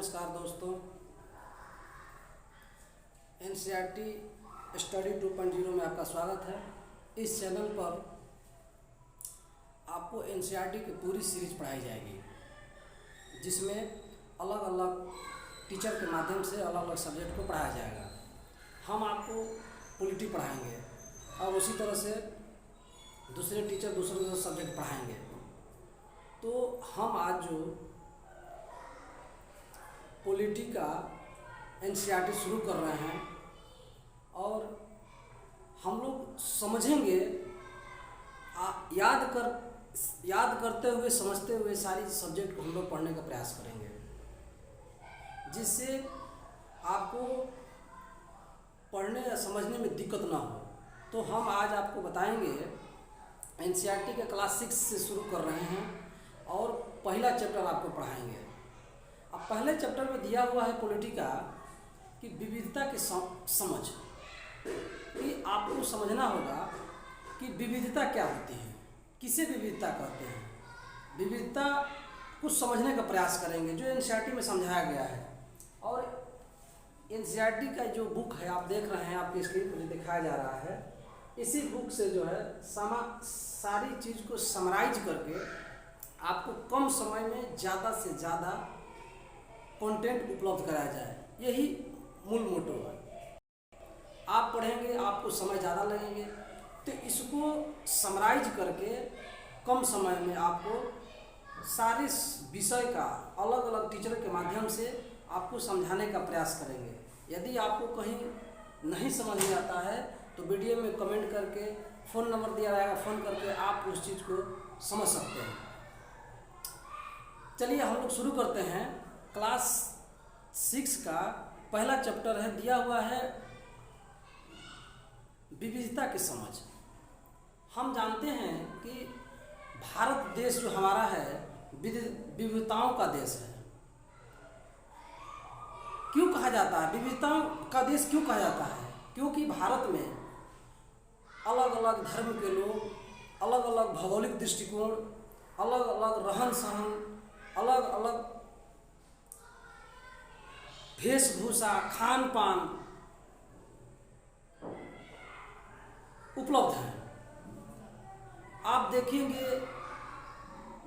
नमस्कार दोस्तों, NCERT study 2.0 में आपका स्वागत है। इस चैनल पर आपको एनसीईआरटी की पूरी सीरीज पढ़ाई जाएगी, जिसमें अलग अलग टीचर के माध्यम से अलग अलग सब्जेक्ट को पढ़ाया जाएगा। हम आपको पॉलिटी पढ़ाएंगे और उसी तरह से दूसरे टीचर दूसरे सब्जेक्ट पढ़ाएंगे। तो हम आज जो पॉलिटी का एनसीईआरटी शुरू कर रहे हैं और हम लोग समझेंगे, याद करते हुए समझते हुए सारी सब्जेक्ट को हम लोग पढ़ने का प्रयास करेंगे, जिससे आपको पढ़ने या समझने में दिक्कत ना हो। तो हम आज आपको बताएंगे, एनसीईआरटी के क्लास 6 से शुरू कर रहे हैं और पहला चैप्टर आपको पढ़ाएंगे। अब पहले चैप्टर में दिया हुआ है पॉलिटी का कि विविधता की समझ, कि आपको समझना होगा कि विविधता क्या होती है, किसे विविधता कहते हैं। विविधता को समझने का प्रयास करेंगे जो एनसीईआरटी में समझाया गया है। और एनसीईआरटी का जो बुक है आप देख रहे हैं, आपकी स्क्रीन पर जो दिखाया जा रहा है, इसी बुक से जो है सारी चीज़ को समराइज करके आपको कम समय में ज़्यादा से ज़्यादा कंटेंट उपलब्ध कराया जाए, यही मूल मोटो है। आप पढ़ेंगे, आपको समय ज़्यादा लगेंगे, तो इसको समराइज करके कम समय में आपको सारे विषय का अलग अलग टीचर के माध्यम से आपको समझाने का प्रयास करेंगे। यदि आपको कहीं नहीं समझ में आता है तो वीडियो में कमेंट करके, फ़ोन नंबर दिया रहेगा, फ़ोन करके आप उस चीज़ को समझ सकते हैं। चलिए हम लोग शुरू करते हैं। क्लास 6 का पहला चैप्टर है, दिया हुआ है विविधता की समझ। हम जानते हैं कि भारत देश जो हमारा है विविधताओं का देश है। क्यों कहा जाता है विविधताओं का देश, क्यों कहा जाता है? क्योंकि भारत में अलग अलग धर्म के लोग, अलग अलग भौगोलिक दृष्टिकोण, अलग अलग रहन सहन, अलग अलग वेशभूषा, खान पान उपलब्ध है। आप देखेंगे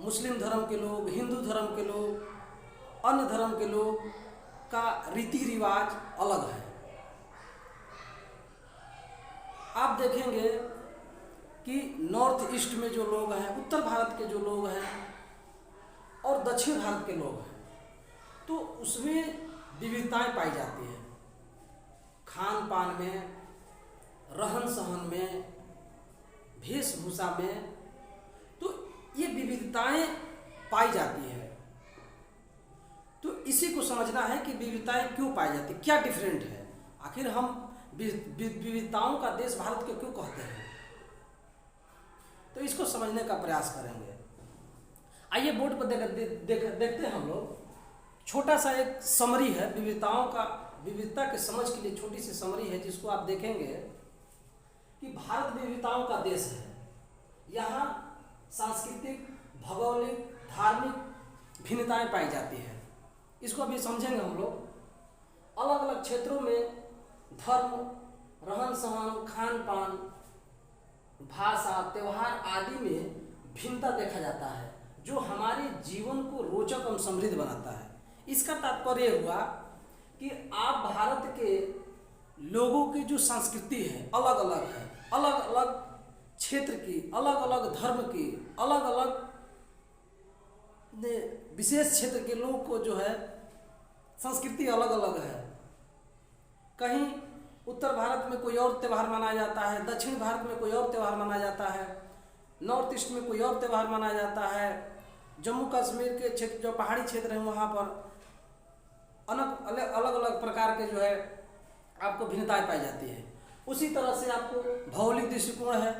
मुस्लिम धर्म के लोग, हिंदू धर्म के लोग, अन्य धर्म के लोग का रीति रिवाज अलग है। आप देखेंगे कि नॉर्थ ईस्ट में जो लोग हैं, उत्तर भारत के जो लोग हैं और दक्षिण भारत के लोग हैं, तो उसमें विविधताएं पाई जाती हैं। खान पान में, रहन सहन में, वेशभूषा में, तो ये विविधताएं पाई जाती है। तो इसी को समझना है कि विविधताएं क्यों पाई जाती, क्या डिफरेंट है, आखिर हम विविधताओं का देश भारत को क्यों कहते हैं। तो इसको समझने का प्रयास करेंगे। आइए बोर्ड पर देखते हैं हम लोग। छोटा सा एक समरी है विविधता के समझ के लिए छोटी सी समरी है, जिसको आप देखेंगे कि भारत विविधताओं का देश है। यहाँ सांस्कृतिक, भौगोलिक, धार्मिक भिन्नताएं पाई जाती है। इसको अभी समझेंगे हम लोग। अलग अलग क्षेत्रों में धर्म, रहन सहन, खान पान, भाषा, त्यौहार आदि में भिन्नता देखा जाता है, जो हमारे जीवन को रोचक एवं समृद्ध बनाता है। इसका तात्पर्य हुआ कि आप भारत के लोगों की जो संस्कृति है अलग अलग है, अलग अलग क्षेत्र की, अलग अलग धर्म की, अलग अलग विशेष क्षेत्र के लोग को जो है संस्कृति अलग अलग है। कहीं उत्तर भारत में कोई और त्यौहार मनाया जाता है, दक्षिण भारत में कोई और त्यौहार मनाया जाता है, नॉर्थ ईस्ट में कोई और त्यौहार मनाया जाता है, जम्मू कश्मीर के क्षेत्र जो पहाड़ी क्षेत्र हैं वहाँ पर अलग अलग प्रकार के जो है आपको भिन्नताएं पाई जाती है। उसी तरह से आपको भौगोलिक दृष्टिकोण है।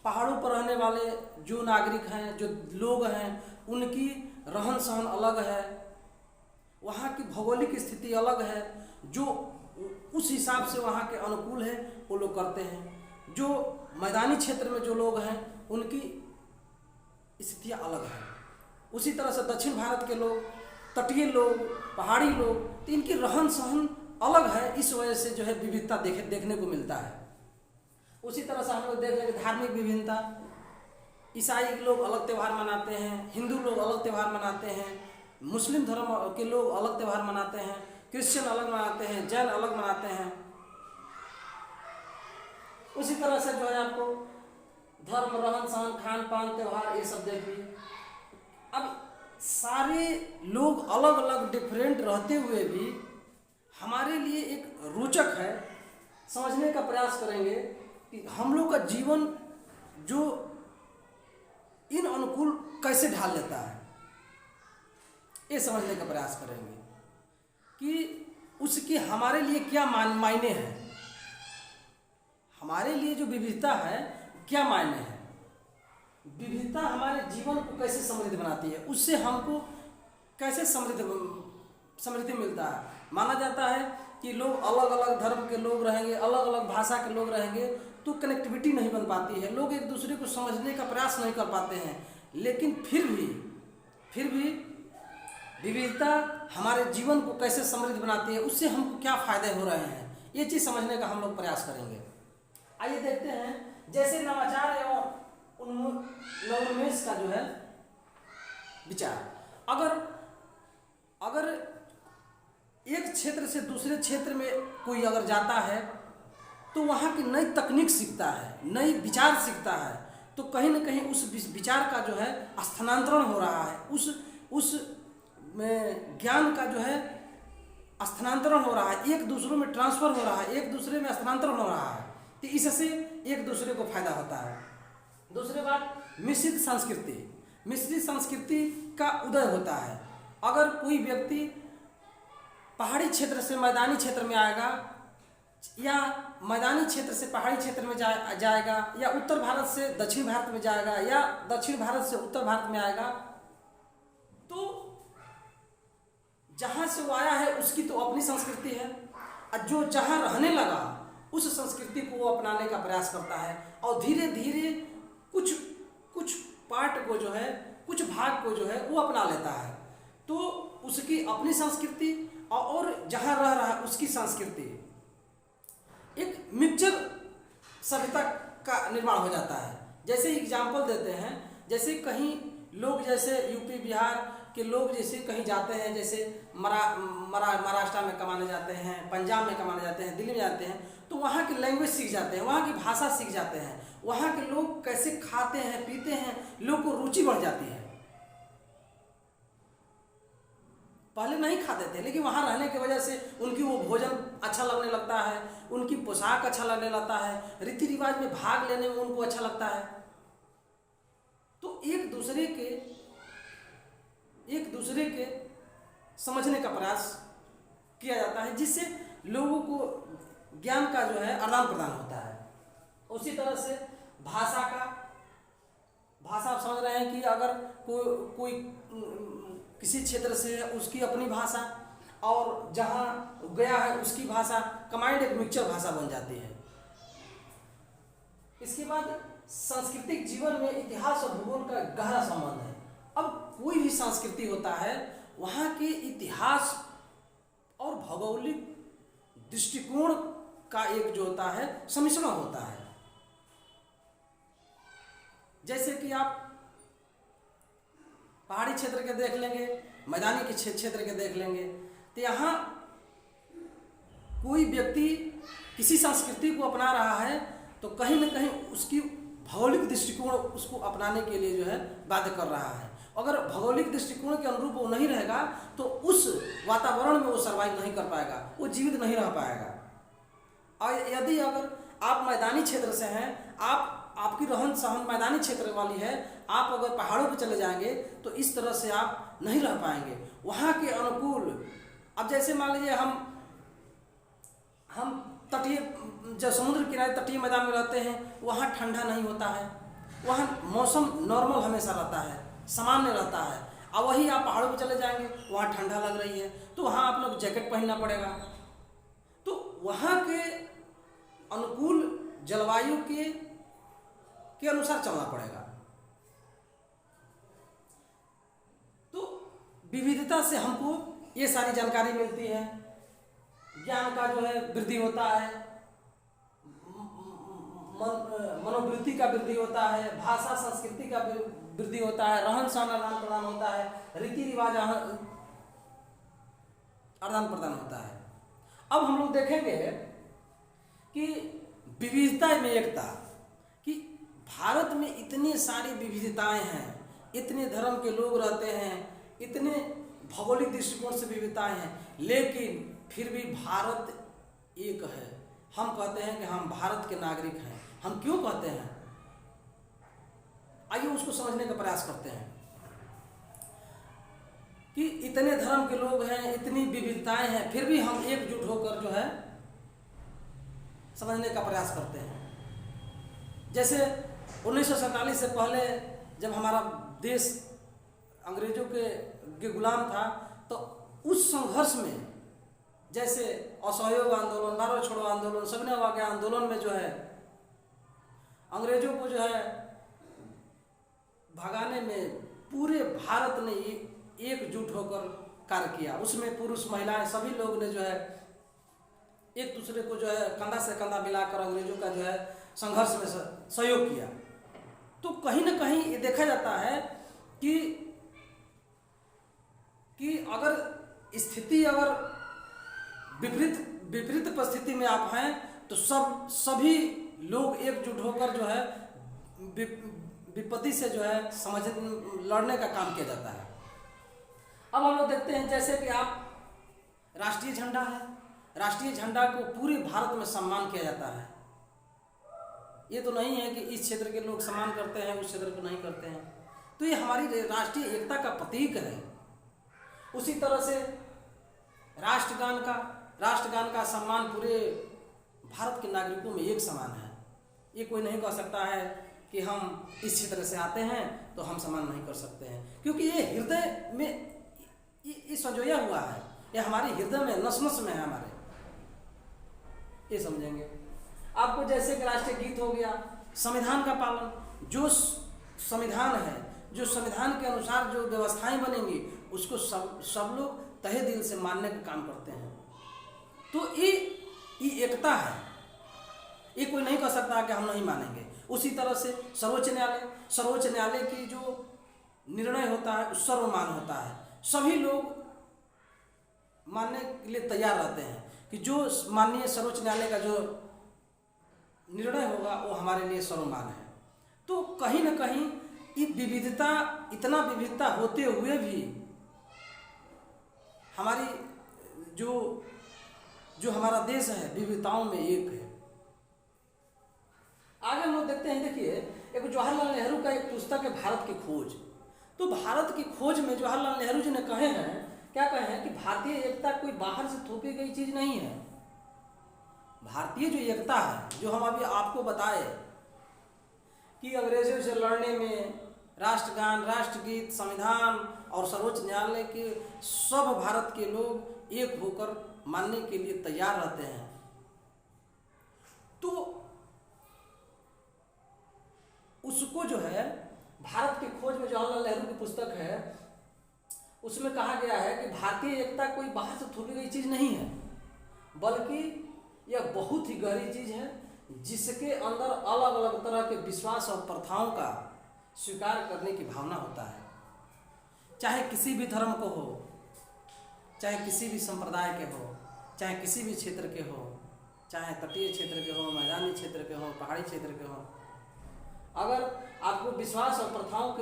पहाड़ों पर रहने वाले जो नागरिक हैं, जो लोग हैं, उनकी रहन सहन अलग है, वहाँ की भौगोलिक स्थिति अलग है, जो उस हिसाब से वहाँ के अनुकूल है वो लोग करते हैं। जो मैदानी क्षेत्र में जो लोग हैं उनकी स्थितियाँ अलग हैं। उसी तरह से दक्षिण भारत के लोग तटीय लोग, पहाड़ी लोग, तो इनकी रहन सहन अलग है। इस वजह से जो है विविधता देखने को मिलता है। उसी तरह से हम लोग देख लेंगे धार्मिक विभिन्नता। ईसाई लोग अलग त्यौहार मनाते हैं, हिंदू लोग अलग त्यौहार मनाते हैं, मुस्लिम धर्म के लोग अलग त्यौहार मनाते हैं, क्रिश्चियन अलग मनाते हैं, जैन अलग मनाते हैं। उसी तरह से जो है आपको धर्म, रहन सहन, खान पान, त्यौहार, ये सब देखिए। अब सारे लोग अलग अलग डिफरेंट रहते हुए भी हमारे लिए एक रोचक है, समझने का प्रयास करेंगे कि हम लोग का जीवन जो इन अनुकूल कैसे ढाल लेता है, ये समझने का प्रयास करेंगे कि उसके हमारे लिए क्या मायने हैं, हमारे लिए जो विविधता है क्या मायने हैं, विविधता हमारे जीवन को कैसे समृद्ध बनाती है, उससे हमको कैसे समृद्धि मिलता है। माना जाता है कि लोग अलग अलग धर्म के लोग रहेंगे, अलग अलग भाषा के लोग रहेंगे तो कनेक्टिविटी नहीं बन पाती है, लोग एक दूसरे को समझने का प्रयास नहीं कर पाते हैं। लेकिन फिर भी विविधता हमारे जीवन को कैसे समृद्ध बनाती है, उससे हमको क्या फायदे हो रहे हैं, ये चीज़ समझने का हम लोग प्रयास करेंगे। आइए देखते हैं, जैसे नवाचार एवं नवोन्मेष का जो है विचार, अगर एक क्षेत्र से दूसरे क्षेत्र में कोई अगर जाता है तो वहाँ की नई तकनीक सीखता है, नई विचार सीखता है, तो कहीं ना कहीं उस विचार का जो है स्थानांतरण हो रहा है, उस में ज्ञान का जो है स्थानांतरण हो रहा है, एक दूसरे में ट्रांसफर हो रहा है, एक दूसरे में स्थानांतरण हो रहा है, तो इससे एक दूसरे को फायदा होता है। दूसरी बात, मिश्रित संस्कृति का उदय होता है। अगर कोई व्यक्ति पहाड़ी क्षेत्र से मैदानी क्षेत्र में आएगा या मैदानी क्षेत्र से पहाड़ी क्षेत्र में जाएगा या उत्तर भारत से दक्षिण भारत में जाएगा या दक्षिण भारत से उत्तर भारत में आएगा, तो जहाँ से वो आया है उसकी तो अपनी संस्कृति है, और जो जहाँ रहने लगा उस संस्कृति को वो अपनाने का प्रयास करता है, और धीरे धीरे कुछ पार्ट को जो है, कुछ भाग को जो है वो अपना लेता है, तो उसकी अपनी संस्कृति और जहाँ रह रहा है उसकी संस्कृति, एक मिक्सचर सभ्यता का निर्माण हो जाता है। जैसे एग्जाम्पल देते हैं, जैसे कहीं लोग, जैसे यूपी बिहार के लोग जैसे कहीं जाते हैं, जैसे महाराष्ट्र में कमाने जाते हैं, पंजाब में कमाने जाते हैं, दिल्ली में जाते हैं, तो वहाँ की लैंग्वेज सीख जाते हैं, वहाँ की भाषा सीख जाते हैं, वहाँ के लोग कैसे खाते हैं पीते हैं, लोग को रुचि बढ़ जाती है। पहले नहीं खाते थे, लेकिन वहाँ रहने की वजह से उनकी वो भोजन अच्छा लगने लगता है, उनकी पोशाक अच्छा लगने लगता है, रीति रिवाज में भाग लेने में उनको अच्छा लगता है। तो एक दूसरे के समझने का प्रयास किया जाता है, जिससे लोगों को ज्ञान का जो है आदान प्रदान होता है। उसी तरह से भाषा आप समझ रहे हैं कि अगर कोई किसी क्षेत्र से है उसकी अपनी भाषा, और जहाँ गया है उसकी भाषा, कमांड एक मिक्सचर भाषा बन जाती है। इसके बाद सांस्कृतिक जीवन में इतिहास और भूगोल का गहरा संबंध है। अब कोई भी संस्कृति होता है, वहाँ के इतिहास और भौगोलिक दृष्टिकोण का एक जो होता है सम्मिश्रण होता है। जैसे कि आप पहाड़ी क्षेत्र के देख लेंगे, मैदानी के क्षेत्र के देख लेंगे, तो यहाँ कोई व्यक्ति किसी संस्कृति को अपना रहा है तो कहीं न कहीं उसकी भौगोलिक दृष्टिकोण उसको अपनाने के लिए जो है बाध्य कर रहा है। अगर भौगोलिक दृष्टिकोण के अनुरूप वो नहीं रहेगा तो उस वातावरण में वो सर्वाइव नहीं कर पाएगा, वो जीवित नहीं रह पाएगा। और यदि अगर आप मैदानी क्षेत्र से हैं, आपकी रहन सहन मैदानी क्षेत्र वाली है, आप अगर पहाड़ों पर चले जाएंगे तो इस तरह से आप नहीं रह पाएंगे वहाँ के अनुकूल। अब जैसे मान लीजिए हम तटीय, जब समुद्र किनारे तटीय मैदान में रहते हैं, वहाँ ठंडा नहीं होता है, वहाँ मौसम नॉर्मल हमेशा रहता है, सामान्य रहता है। अब वही आप पहाड़ों पर चले जाएंगे, वहाँ ठंडा लग रही है तो वहाँ आप लोग जैकेट पहनना पड़ेगा। तो वहाँ के अनुकूल जलवायु के अनुसार चलना पड़ेगा। तो विविधता से हमको ये सारी जानकारी मिलती है, ज्ञान का जो है वृद्धि होता है, मनोवृत्ति का वृद्धि होता है, भाषा संस्कृति का वृद्धि होता है, रहन सहन आदान प्रदान होता है, रीति रिवाज आदान प्रदान होता है। अब हम लोग देखेंगे कि विविधता में एकता, कि भारत में इतनी सारी विविधताएं हैं, इतने धर्म के लोग रहते हैं, इतने भौगोलिक दृष्टिकोण से विविधताएं हैं, लेकिन फिर भी भारत एक है। हम कहते हैं कि हम भारत के नागरिक हैं। हम क्यों कहते हैं? आइए उसको समझने का प्रयास करते हैं कि इतने धर्म के लोग हैं, इतनी विविधताएं हैं, फिर भी हम एकजुट होकर जो है समझने का प्रयास करते हैं। जैसे 1947 से पहले जब हमारा देश अंग्रेजों के गुलाम था, तो उस संघर्ष में जैसे असहयोग आंदोलन, भारत छोड़ो आंदोलन, सबने वाक़या आंदोलन में जो है अंग्रेजों को जो है भगाने में पूरे भारत ने एकजुट होकर कार्य किया। उसमें पुरुष महिलाएं सभी लोग ने जो है एक दूसरे को जो है कंधा से कंधा मिलाकर अंग्रेजों का जो है संघर्ष में सहयोग किया। तो कहीं ना कहीं ये देखा जाता है कि अगर स्थिति अगर विपरीत परिस्थिति में आप हैं तो सभी लोग एकजुट होकर जो है विपत्ति से जो है लड़ने का काम किया जाता है। अब हम लोग देखते हैं जैसे कि आप राष्ट्रीय झंडा है, राष्ट्रीय झंडा को पूरे भारत में सम्मान किया जाता है। ये तो नहीं है कि इस क्षेत्र के लोग सम्मान करते हैं, उस क्षेत्र को नहीं करते हैं। तो ये हमारी राष्ट्रीय एकता का प्रतीक है। उसी तरह से राष्ट्रगान का सम्मान पूरे भारत के नागरिकों में एक समान है। ये कोई नहीं कह सकता है कि हम इस क्षेत्र से आते हैं तो हम सम्मान नहीं कर सकते हैं, क्योंकि ये हृदय में ये संजोया हुआ है, ये हमारे हृदय में नस-नस में है हमारे। ये समझेंगे। आपको जैसे कि राष्ट्रीय गीत हो गया, संविधान का पालन, जो संविधान है, जो संविधान के अनुसार जो व्यवस्थाएं बनेंगी उसको सब लोग तहे दिल से मानने का काम करते हैं। तो ये एकता है, ये कोई नहीं कह सकता कि हम नहीं मानेंगे। उसी तरह से सर्वोच्च न्यायालय की जो निर्णय होता है सर्वमान्य होता है। सभी लोग मानने के लिए तैयार रहते हैं कि जो माननीय सर्वोच्च न्यायालय का जो निर्णय होगा वो हमारे लिए सर्वमान्य है। तो कहीं ना कहीं इतना विविधता होते हुए भी हमारी जो हमारा देश है विविधताओं में एक है। आगे हम लोग देखते हैं, देखिए एक जवाहरलाल नेहरू का एक पुस्तक है भारत की खोज। तो भारत की खोज में जवाहरलाल नेहरू जी ने कहे हैं, क्या कहे हैं कि भारतीय एकता कोई बाहर से थोपी गई चीज नहीं है। भारतीय जो एकता है, जो हम अभी आपको बताए कि अंग्रेजों से लड़ने में राष्ट्रगान, राष्ट्रगीत, संविधान और सर्वोच्च न्यायालय के सब भारत के लोग एक होकर मानने के लिए तैयार रहते हैं। तो उसको जो है भारत की खोज में जवाहरलाल नेहरू की पुस्तक है, उसमें कहा गया है कि भारतीय एकता कोई बाहर से थोपी गई चीज नहीं है, बल्कि यह बहुत ही गहरी चीज है जिसके अंदर अलग अलग तरह के विश्वास और प्रथाओं का स्वीकार करने की भावना होता है। चाहे किसी भी धर्म को हो, चाहे किसी भी संप्रदाय के हो, चाहे किसी भी क्षेत्र के हो, चाहे तटीय क्षेत्र के हो, मैदानी क्षेत्र के हो, पहाड़ी क्षेत्र के हो, अगर आपको विश्वास और प्रथाओं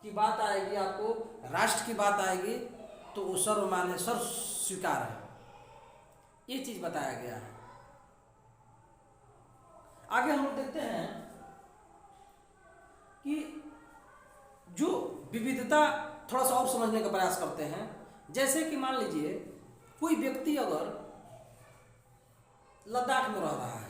की बात आएगी, आपको राष्ट्र की बात आएगी, तो वो सर्वमान्य, सर्व स्वीकार है। ये चीज बताया गया है। आगे हम लोग देखते हैं कि जो विविधता थोड़ा सा और समझने का प्रयास करते हैं। जैसे कि मान लीजिए कोई व्यक्ति अगर लद्दाख में रह रहा है,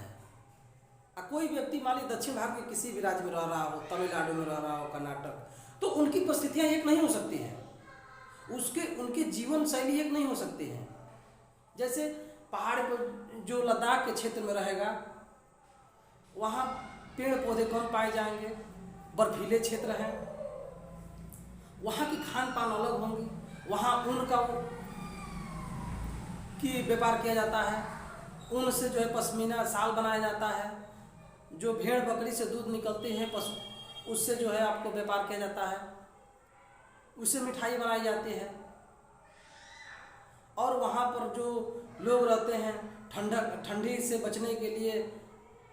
और कोई व्यक्ति मान लीजिए दक्षिण भारत के किसी भी राज्य में रह रहा हो, तमिलनाडु में रह रहा हो, कर्नाटक, तो उनकी परिस्थितियां एक नहीं हो सकती हैं, उनकी जीवन शैली एक नहीं हो सकती है। जैसे पहाड़ पर जो लद्दाख के क्षेत्र में रहेगा वहाँ पेड़ पौधे कम पाए जाएंगे, बर्फीले क्षेत्र हैं, वहाँ की खान पान अलग होंगी, वहाँ ऊन का की व्यापार किया जाता है। ऊन से जो है पश्मीना शाल बनाया जाता है। जो भेड़ बकरी से दूध निकलते हैं पशु, उससे जो है आपको व्यापार किया जाता है। उससे मिठाई बनाई जाती है। और वहाँ पर जो लोग रहते हैं ठंडी से बचने के लिए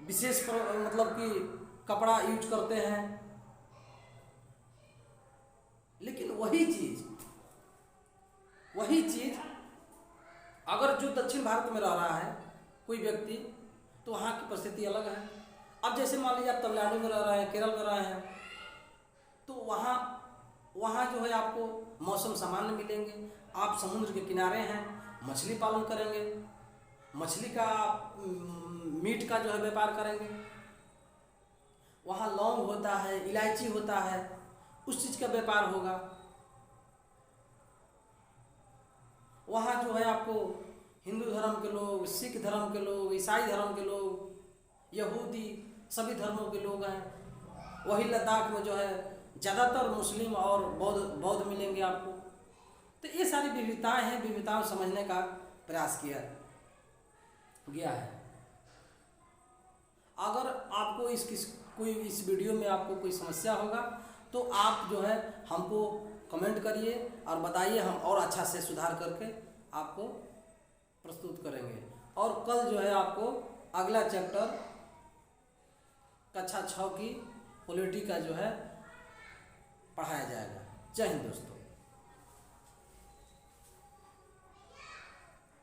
विशेष मतलब कि कपड़ा यूज करते हैं। लेकिन वही चीज़ अगर जो दक्षिण भारत में रह रहा है कोई व्यक्ति, तो वहाँ की परिस्थिति अलग है। अब जैसे मान लीजिए आप तमिलनाडु में रह रहे हैं, केरल में रहे हैं, तो वहाँ जो है आपको मौसम सामान्य मिलेंगे। आप समुद्र के किनारे हैं, मछली पालन करेंगे, मछली का मीट का जो है व्यापार करेंगे। वहाँ लौंग होता है, इलायची होता है, उस चीज़ का व्यापार होगा। वहाँ जो है आपको हिंदू धर्म के लोग, सिख धर्म के लोग, ईसाई धर्म के लोग, यहूदी, सभी धर्मों के लोग हैं। वही लद्दाख में जो है ज़्यादातर मुस्लिम और बौद्ध मिलेंगे आपको। तो ये सारी विविधताएं हैं, विविधताओं समझने का प्रयास किया गया है। अगर आपको इस वीडियो में आपको कोई समस्या होगा तो आप जो है हमको कमेंट करिए और बताइए, हम और अच्छा से सुधार करके आपको प्रस्तुत करेंगे। और कल जो है आपको अगला चैप्टर कक्षा 6 की पॉलिटी का जो है पढ़ाया जाएगा। जय हिंद दोस्तों।